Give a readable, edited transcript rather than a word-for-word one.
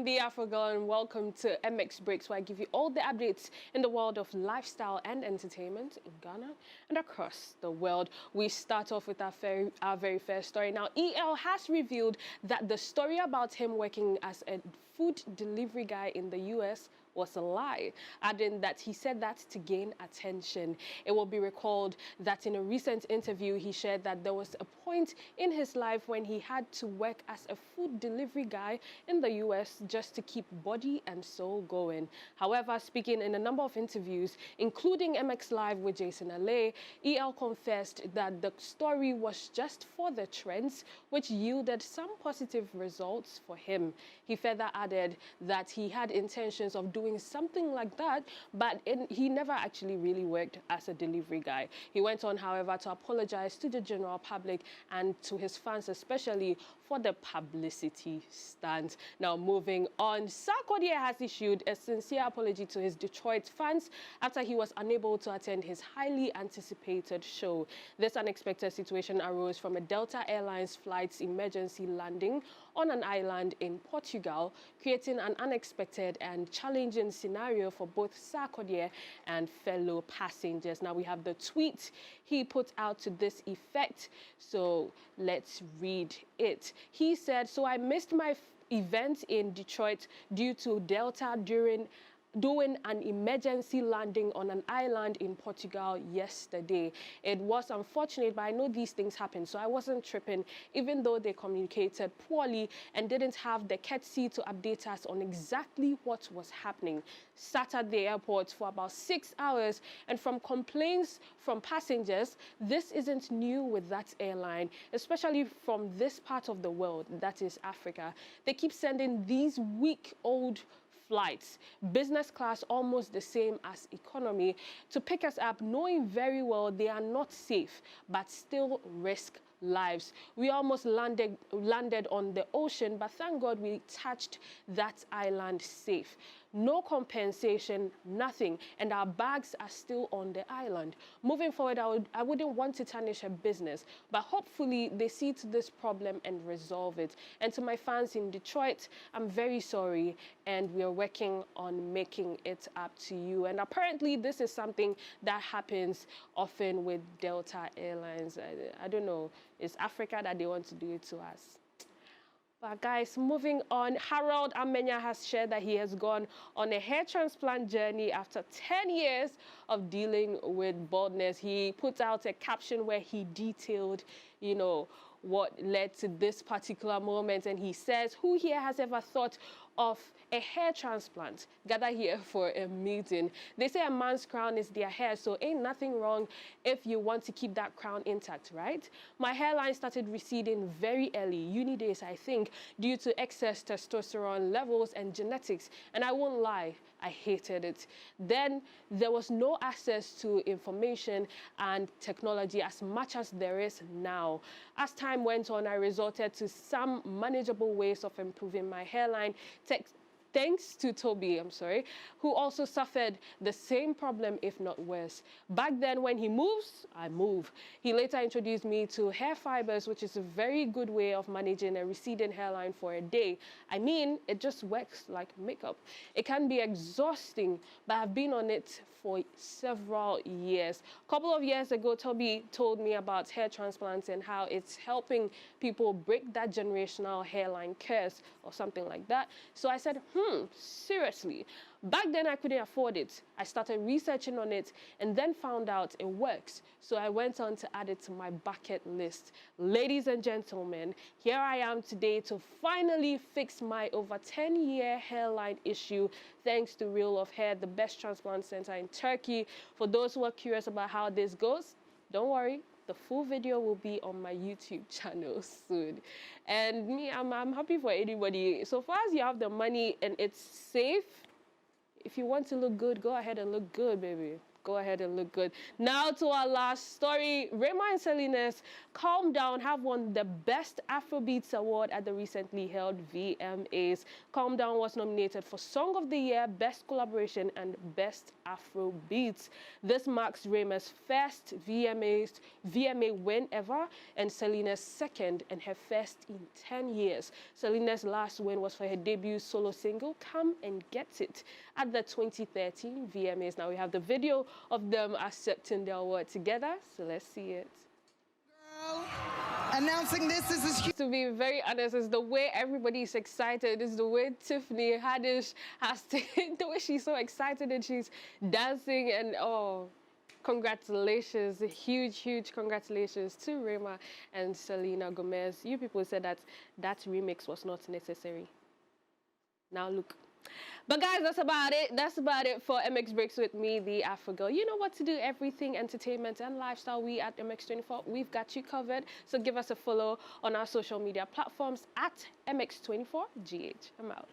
I'm the AfroGirl and welcome to MX Breakz, where I give you all the updates in the world of lifestyle and entertainment in Ghana and across the world. We start off with our very first story. Now, EL has revealed that the story about him working as a food delivery guy in the US was a lie, adding that he said that to gain attention. It will be recalled that in a recent interview, he shared that there was a point in his life when he had to work as a food delivery guy in the US just to keep body and soul going. However, speaking in a number of interviews, including MX Live with Jason Alay, EL confessed that the story was just for the trends, which yielded some positive results for him. He further added that he had intentions of doing something like that, but he never actually really worked as a delivery guy. He went on, however, to apologize to the general public and to his fans, especially for the publicity stunt. Now, moving on, Sarkodie has issued a sincere apology to his Detroit fans after he was unable to attend his highly anticipated show. This unexpected situation arose from a Delta Airlines flight's emergency landing on an island in Portugal, creating an unexpected and challenging scenario for both Sarkodie and fellow passengers. Now we have the tweet he put out to this effect, so let's read it. He said, "So I missed my event in Detroit due to Delta doing an emergency landing on an island in Portugal yesterday. It was unfortunate, but I know these things happen, so I wasn't tripping, even though they communicated poorly and didn't have the courtesy to update us on exactly what was happening. Sat at the airport for about 6 hours, and from complaints from passengers, this isn't new with that airline, especially from this part of the world, that is Africa. They keep sending these week-old flights, business class almost the same as economy, to pick us up, knowing very well they are not safe, but still risk lives. We almost landed on the ocean, but thank God we touched that island safe. No compensation, nothing, and our bags are still on the island. Moving forward, I wouldn't want to tarnish a business, but hopefully they see to this problem and resolve it. And to my fans in Detroit, I'm very sorry, and we are working on making it up to you." And apparently this is something that happens often with Delta Airlines. I don't know, it's Africa that they want to do it to us. But guys, moving on, Harold Amenya has shared that he has gone on a hair transplant journey after 10 years of dealing with baldness. He put out a caption where he detailed, what led to this particular moment. And he says, "Who here has ever thought of a hair transplant? Gather here for a meeting. They say a man's crown is their hair, so ain't nothing wrong if you want to keep that crown intact, right? My hairline started receding very early, uni days, I think, due to excess testosterone levels and genetics. And I won't lie, I hated it. Then there was no access to information and technology as much as there is now. As time went on, I resorted to some manageable ways of improving my hairline, thanks to Toby, who also suffered the same problem, if not worse. Back then, when he moves, I move. He later introduced me to hair fibers, which is a very good way of managing a receding hairline for a day. I mean, it just works like makeup. It can be exhausting, but I've been on it for several years. A couple of years ago, Toby told me about hair transplants and how it's helping people break that generational hairline curse or something like that. So I said, seriously. Back then, I couldn't afford it. I started researching on it and then found out it works. So I went on to add it to my bucket list. Ladies and gentlemen, here I am today to finally fix my over 10-year hairline issue, thanks to Real of Hair, the best transplant center in Turkey. For those who are curious about how this goes, don't worry. The full video will be on my YouTube channel soon. And me, I'm happy for anybody. So far as you have the money and it's safe, if you want to look good, go ahead and look good, baby. go ahead and look good. Now to our last story. Rema and Selena's Calm Down have won the Best Afrobeats Award at the recently held VMAs. Calm Down was nominated for Song of the Year, Best Collaboration, and Best Afrobeats. This marks Rema's first VMA win ever, and Selena's second and her first in 10 years. Selena's last win was for her debut solo single, Come and Get It, at the 2013 VMAs. Now we have the video of them accepting the award together, so let's see it. Girl, announcing this is huge. To be very honest, it's the way everybody's excited. It's the way Tiffany Haddish has to, the way she's so excited and she's dancing, and oh, congratulations, huge congratulations to Rema and Selena Gomez. You people said that that remix was not necessary. Now look. But guys, that's about it. That's about it for MX Breaks with me, the AfroGirl. You know what to do. Everything entertainment and lifestyle. We at MX24, we've got you covered. So give us a follow on our social media platforms at MX24GH. I'm out.